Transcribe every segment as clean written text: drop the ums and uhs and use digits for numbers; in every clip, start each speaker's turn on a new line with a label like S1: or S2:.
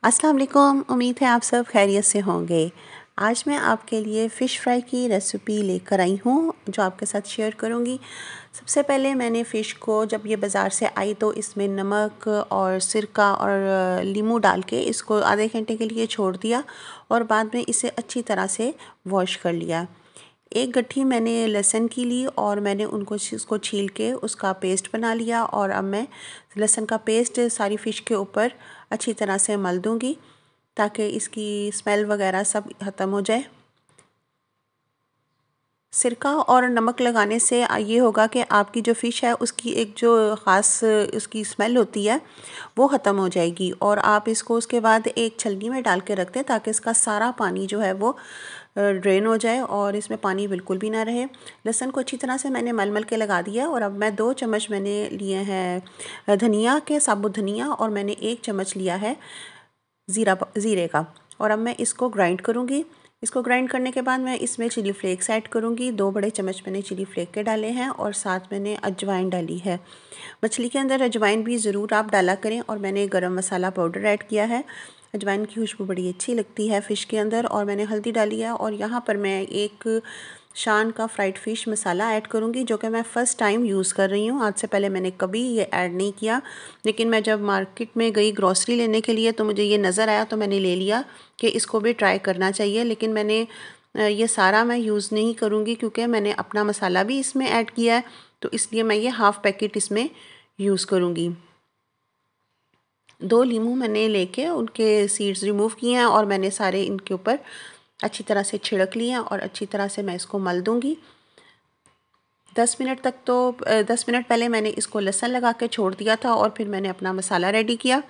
S1: अस्सलाम वालेकुम। उम्मीद है आप सब खैरियत से होंगे। आज मैं आपके लिए फ़िश फ्राई की रेसिपी लेकर आई हूँ जो आपके साथ शेयर करूँगी। सबसे पहले मैंने फ़िश को जब ये बाज़ार से आई तो इसमें नमक और सिरका और लीमू डाल के इसको आधे घंटे के लिए छोड़ दिया और बाद में इसे अच्छी तरह से वॉश कर लिया। एक गट्ठी मैंने लहसुन की ली और मैंने उसको छील के उसका पेस्ट बना लिया और अब मैं लहसुन का पेस्ट सारी फ़िश के ऊपर अच्छी तरह से मल दूँगी ताकि इसकी स्मेल वगैरह सब ख़त्म हो जाए। सिरका और नमक लगाने से ये होगा कि आपकी जो फ़िश है उसकी एक जो ख़ास उसकी स्मेल होती है वो ख़त्म हो जाएगी और आप इसको उसके बाद एक छलनी में डाल के रख दें ताकि इसका सारा पानी जो है वो ड्रेन हो जाए और इसमें पानी बिल्कुल भी ना रहे। लहसुन को अच्छी तरह से मैंने मल के लगा दिया और अब मैं 2 चम्मच मैंने लिए हैं धनिया के साबुत धनिया और मैंने 1 चम्मच लिया है ज़ीरे का और अब मैं इसको ग्राइंड करूँगी। इसको ग्राइंड करने के बाद मैं इसमें चिली फ्लेक्स ऐड करूँगी। 2 बड़े चम्मच मैंने चिली फ्लेक के डाले हैं और साथ मैंने अजवाइन डाली है। मछली के अंदर अजवाइन भी ज़रूर आप डाला करें और मैंने गरम मसाला पाउडर ऐड किया है। अजवाइन की खुशबू बड़ी अच्छी लगती है फ़िश के अंदर और मैंने हल्दी डाली है और यहाँ पर मैं एक शान का फ्राइड फ़िश मसाला ऐड करूँगी जो कि मैं फ़र्स्ट टाइम यूज़ कर रही हूँ। आज से पहले मैंने कभी ये ऐड नहीं किया, लेकिन मैं जब मार्केट में गई ग्रॉसरी लेने के लिए तो मुझे ये नज़र आया तो मैंने ले लिया कि इसको भी ट्राई करना चाहिए। लेकिन मैंने ये सारा मैं यूज़ नहीं करूँगी क्योंकि मैंने अपना मसाला भी इसमें ऐड किया है, तो इसलिए मैं ये हाफ़ पैकेट इसमें यूज़ करूँगी। 2 लीमू मैंने लेके उनके सीड्स रिमूव किए हैं और मैंने सारे इनके ऊपर अच्छी तरह से छिड़क लिए हैं और अच्छी तरह से मैं इसको मल दूँगी। 10 मिनट तक तो 10 मिनट पहले मैंने इसको लहसुन लगा के छोड़ दिया था और फिर मैंने अपना मसाला रेडी किया।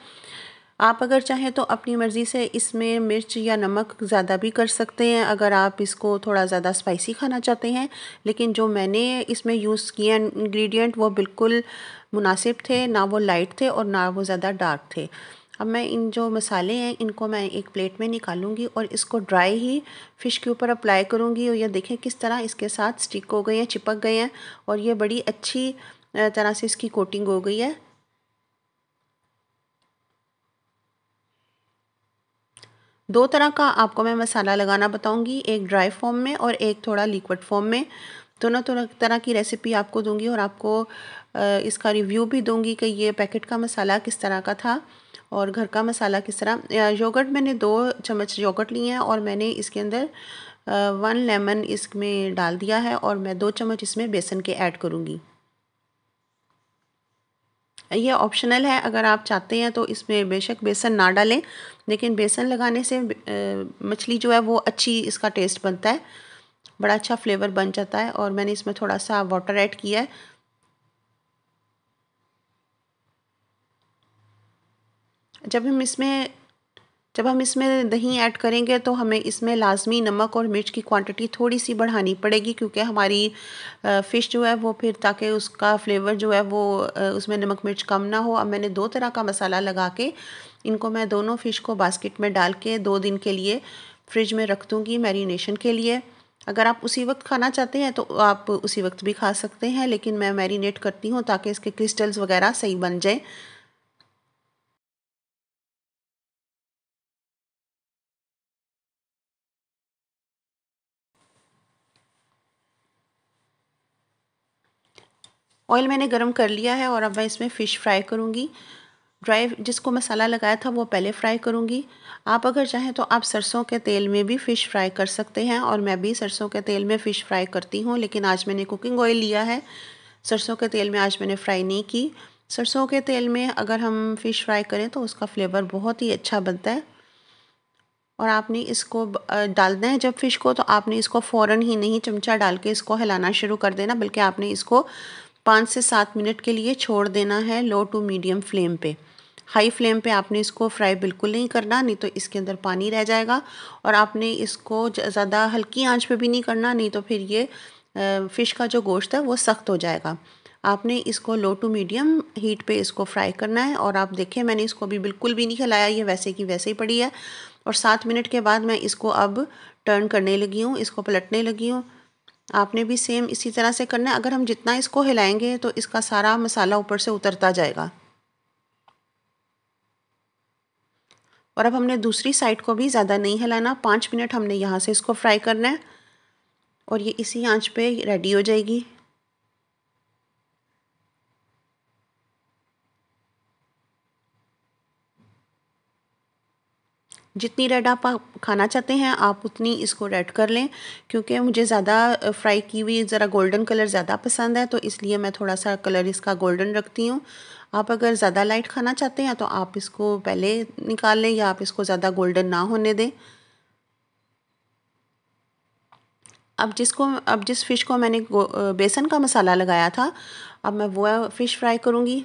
S1: आप अगर चाहें तो अपनी मर्ज़ी से इसमें मिर्च या नमक ज़्यादा भी कर सकते हैं अगर आप इसको थोड़ा ज़्यादा स्पाइसी खाना चाहते हैं, लेकिन जो मैंने इसमें यूज़ किए इंग्रेडिएंट वो बिल्कुल मुनासिब थे, ना वो लाइट थे और ना वो ज़्यादा डार्क थे। अब मैं इन जो मसाले हैं इनको मैं एक प्लेट में निकालूंगी और इसको ड्राई ही फ़िश के ऊपर अप्लाई करूंगी और ये देखें किस तरह इसके साथ स्टिक हो गए हैं, चिपक गए हैं और ये बड़ी अच्छी तरह से इसकी कोटिंग हो गई है। दो तरह का आपको मैं मसाला लगाना बताऊंगी, एक ड्राई फॉर्म में और एक थोड़ा लिक्विड फॉर्म में। दोनों तरह की रेसिपी आपको दूंगी और आपको इसका रिव्यू भी दूंगी कि ये पैकेट का मसाला किस तरह का था और घर का मसाला किस तरह। योगर्ट मैंने 2 चम्मच योगर्ट लिए हैं और मैंने इसके अंदर 1 लेमन इसमें डाल दिया है और मैं 2 चम्मच इसमें बेसन के ऐड करूँगी। ये ऑप्शनल है, अगर आप चाहते हैं तो इसमें बेशक बेसन ना डालें, लेकिन बेसन लगाने से मछली जो है वो अच्छी इसका टेस्ट बनता है, बड़ा अच्छा फ्लेवर बन जाता है। और मैंने इसमें थोड़ा सा वाटर ऐड किया है। जब हम इसमें जब हम इसमें दही ऐड करेंगे तो हमें इसमें लाजमी नमक और मिर्च की क्वांटिटी थोड़ी सी बढ़ानी पड़ेगी क्योंकि हमारी फ़िश जो है वो फिर ताकि उसका फ्लेवर जो है वो उसमें नमक मिर्च कम ना हो। अब मैंने 2 तरह का मसाला लगा के इनको मैं दोनों फ़िश को बास्केट में डाल के 2 दिन के लिए फ्रिज में रख दूँगी मैरिनेशन के लिए। अगर आप उसी वक्त खाना चाहते हैं तो आप उसी वक्त भी खा सकते हैं, लेकिन मैं मैरिनेट करती हूँ ताकि इसके क्रिस्टल्स वगैरह सही बन जाए। ऑयल मैंने गरम कर लिया है और अब मैं इसमें फ़िश फ्राई करूँगी। ड्राई जिसको मसाला लगाया था वो पहले फ्राई करूँगी। आप अगर चाहें तो आप सरसों के तेल में भी फ़िश फ्राई कर सकते हैं और मैं भी सरसों के तेल में फ़िश फ्राई करती हूँ, लेकिन आज मैंने कुकिंग ऑयल लिया है। सरसों के तेल में आज मैंने फ्राई नहीं की। सरसों के तेल में अगर हम फ़िश फ्राई करें तो उसका फ्लेवर बहुत ही अच्छा बनता है। और आपने इसको डालना है जब फ़िश को तो आपने इसको फ़ौरन ही नहीं चमचा डाल के इसको हिलाना शुरू कर देना, बल्कि आपने इसको 5 से 7 मिनट के लिए छोड़ देना है लो टू मीडियम फ्लेम पे। हाई फ्लेम पे आपने इसको फ्राई बिल्कुल नहीं करना, नहीं तो इसके अंदर पानी रह जाएगा। और आपने इसको ज़्यादा हल्की आंच पे भी नहीं करना, नहीं तो फिर ये फ़िश का जो गोश्त है वो सख्त हो जाएगा। आपने इसको लो टू मीडियम हीट पे इसको फ्राई करना है और आप देखें मैंने इसको भी बिल्कुल भी नहीं हिलाया, ये वैसे की वैसे ही पड़ी है। और 7 मिनट के बाद मैं इसको अब टर्न करने लगी हूँ, इसको पलटने लगी हूँ। आपने भी सेम इसी तरह से करना है। अगर हम जितना इसको हिलाएंगे तो इसका सारा मसाला ऊपर से उतरता जाएगा। और अब हमने दूसरी साइड को भी ज़्यादा नहीं हिलाना, 5 मिनट हमने यहाँ से इसको फ्राई करना है और ये इसी आंच पे रेडी हो जाएगी। जितनी रेड आप खाना चाहते हैं आप उतनी इसको रेड कर लें, क्योंकि मुझे ज़्यादा फ्राई की हुई ज़रा गोल्डन कलर ज़्यादा पसंद है, तो इसलिए मैं थोड़ा सा कलर इसका गोल्डन रखती हूँ। आप अगर ज़्यादा लाइट खाना चाहते हैं तो आप इसको पहले निकाल लें या आप इसको ज़्यादा गोल्डन ना होने दें। अब जिस फ़िश को मैंने बेसन का मसाला लगाया था, अब मैं वो फ़िश फ्राई करूँगी।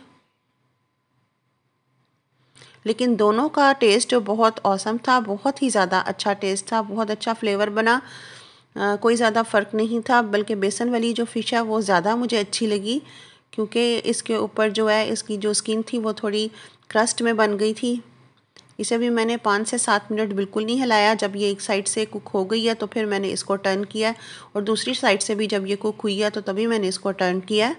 S1: लेकिन दोनों का टेस्ट बहुत औसम था, बहुत ही ज़्यादा अच्छा टेस्ट था, बहुत अच्छा फ्लेवर बना। कोई ज़्यादा फ़र्क नहीं था, बल्कि बेसन वाली जो फ़िश है वो ज़्यादा मुझे अच्छी लगी, क्योंकि इसके ऊपर जो है इसकी जो स्किन थी वो थोड़ी क्रस्ट में बन गई थी। इसे भी मैंने 5 से 7 मिनट बिल्कुल नहीं हिलाया। जब ये एक साइड से कुक हो गई है तो फिर मैंने इसको टर्न किया, और दूसरी साइड से भी जब ये कुक हुई है तो तभी मैंने इसको टर्न किया।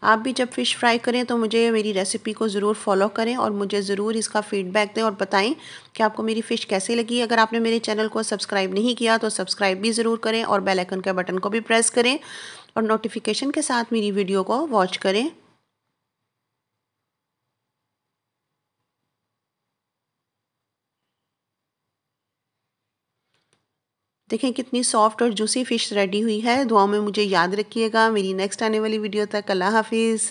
S1: आप भी जब फ़िश फ्राई करें तो मुझे मेरी रेसिपी को ज़रूर फॉलो करें और मुझे ज़रूर इसका फ़ीडबैक दें और बताएं कि आपको मेरी फ़िश कैसी लगी। अगर आपने मेरे चैनल को सब्सक्राइब नहीं किया तो सब्सक्राइब भी ज़रूर करें और बेल आइकन के बटन को भी प्रेस करें और नोटिफिकेशन के साथ मेरी वीडियो को वॉच करें। देखें कितनी सॉफ्ट और जूसी फ़िश रेडी हुई है। दुआओं में मुझे याद रखिएगा। मेरी नेक्स्ट आने वाली वीडियो तक अल्लाह हाफिज़।